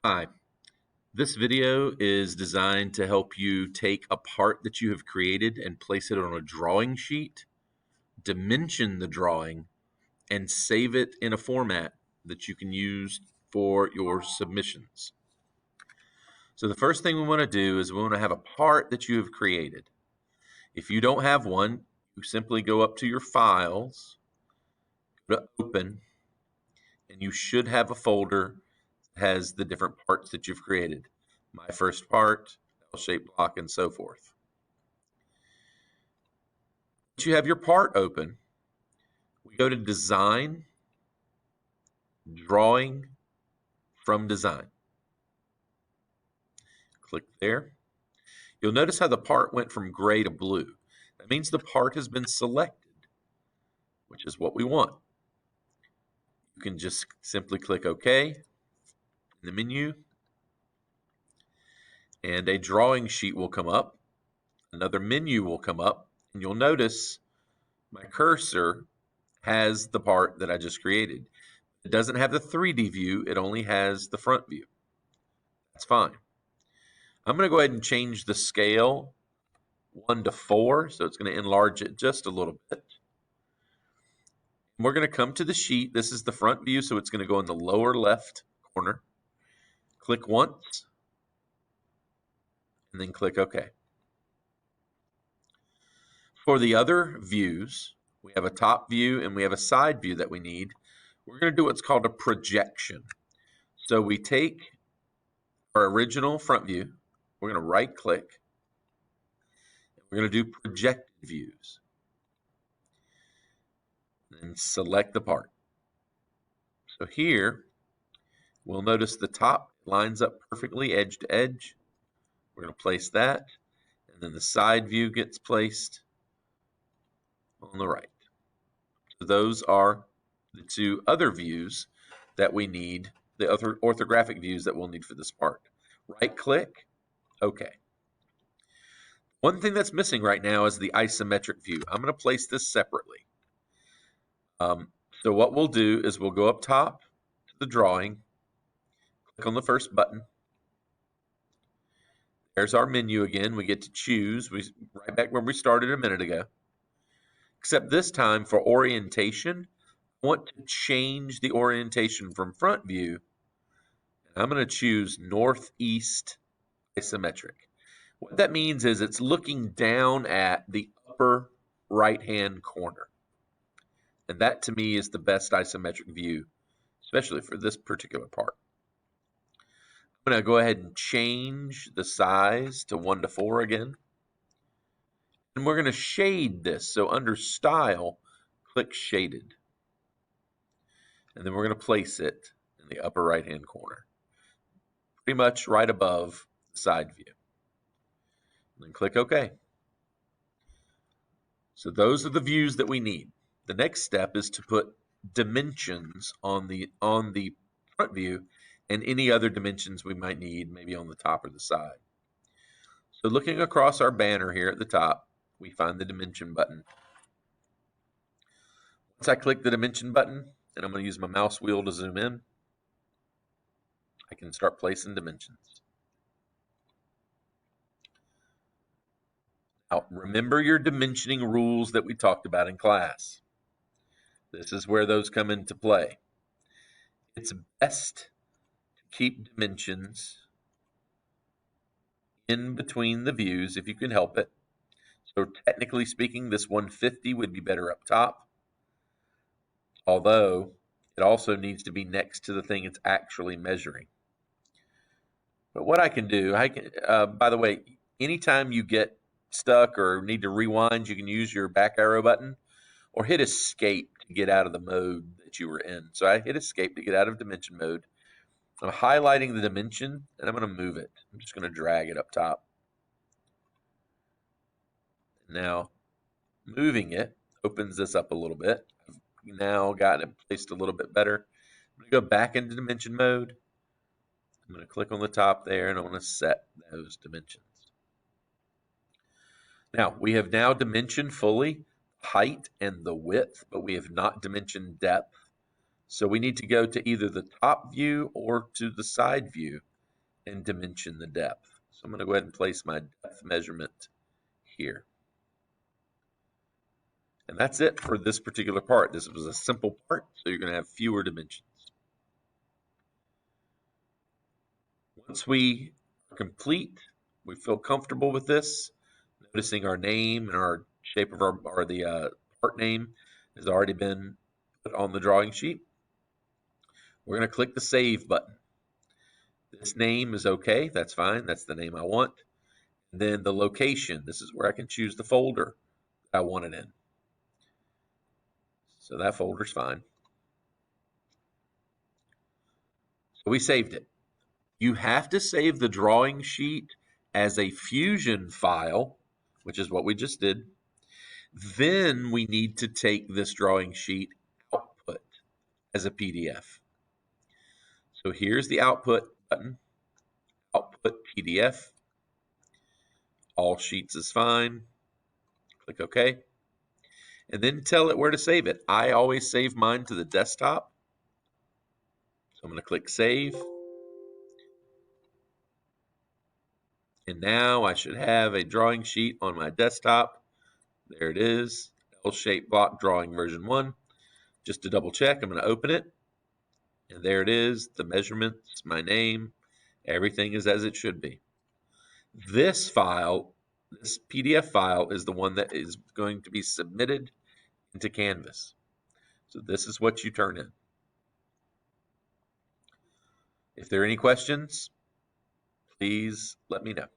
Hi, this video is designed to help you take a part that you have created and place it on a drawing sheet, dimension the drawing, and save it in a format that you can use for your submissions. So the first thing we want to do is we want to have a part that you have created. If you don't have one, you simply go up to your files, go to open, and you should have a folder that has the different parts that you've created. My first part, L-shaped block, and so forth. Once you have your part open, we go to Design, Drawing from Design. Click there. You'll notice how the part went from gray to blue. That means the part has been selected, which is what we want. You can just simply click OK in the menu, and a drawing sheet will come up. Another menu will come up, and you'll notice my cursor has the part that I just created. It doesn't have the 3D view, it only has the front view. That's fine. I'm going to go ahead and change the scale 1 to 4, so it's going to enlarge it just a little bit. And we're going to come to the sheet. This is the front view, so it's going to go in the lower left corner. Click once, and then click OK. For the other views, we have a top view and we have a side view that we need. We're going to do what's called a projection. So we take our original front view, we're going to right click, and we're going to do projected views. And select the part. So here, we'll notice the top lines up perfectly edge to edge. We're going to place that, and then the side view gets placed on the right. So those are the two other views that we need, the other orthographic views that we'll need for this part. Right click, OK. One thing that's missing right now is the isometric view. I'm going to place this separately. So what we'll do is we'll go up top to the drawing, click on the first button. There's our menu again. We get to choose. Right back where we started a minute ago. Except this time for orientation, I want to change the orientation from front view. I'm going to choose northeast isometric. What that means is it's looking down at the upper right-hand corner. And that to me is the best isometric view, especially for this particular part. I'm going to go ahead and change the size to 1 to 4 again. And we're going to shade this. So under Style, click Shaded. And then we're going to place it in the upper right-hand corner, pretty much right above the side view. And then click OK. So those are the views that we need. The next step is to put dimensions on the front view and any other dimensions we might need, maybe on the top or the side. So looking across our banner here at the top, we find the dimension button. Once I click the dimension button, and I'm going to use my mouse wheel to zoom in, I can start placing dimensions. Now, remember your dimensioning rules that we talked about in class. This is where those come into play. It's best to keep dimensions in between the views if you can help it. So technically speaking, this 150 would be better up top, although it also needs to be next to the thing it's actually measuring. But what I can do, by the way, anytime you get stuck or need to rewind, you can use your back arrow button or hit escape to get out of the mode that you were in. So I hit escape to get out of dimension mode. I'm highlighting the dimension and I'm going to move it. I'm just going to drag it up top. Now, moving it opens this up a little bit. I've now got it placed a little bit better. I'm going to go back into dimension mode. I'm going to click on the top there and I want to set those dimensions. Now, we have now dimensioned fully height and the width, but we have not dimensioned depth. So we need to go to either the top view or to the side view and dimension the depth. So I'm going to go ahead and place my depth measurement here. And that's it for this particular part. This was a simple part, so you're going to have fewer dimensions. Once we are complete, we feel comfortable with this, noticing our name and our shape of the part name has already been put on the drawing sheet. We're going to click the Save button. This name is okay. That's fine. That's the name I want. And then the location. This is where I can choose the folder that I want it in. So that folder's fine. So we saved it. You have to save the drawing sheet as a Fusion file, which is what we just did. Then we need to take this drawing sheet output as a PDF. So here's the output button, output PDF. All sheets is fine. Click OK. And then tell it where to save it. I always save mine to the desktop. So I'm going to click Save. And now I should have a drawing sheet on my desktop. There it is, L-shaped block drawing version 1. Just to double check, I'm going to open it. And there it is, the measurements, my name, everything is as it should be. This file, this PDF file, is the one that is going to be submitted into Canvas. So this is what you turn in. If there are any questions, please let me know.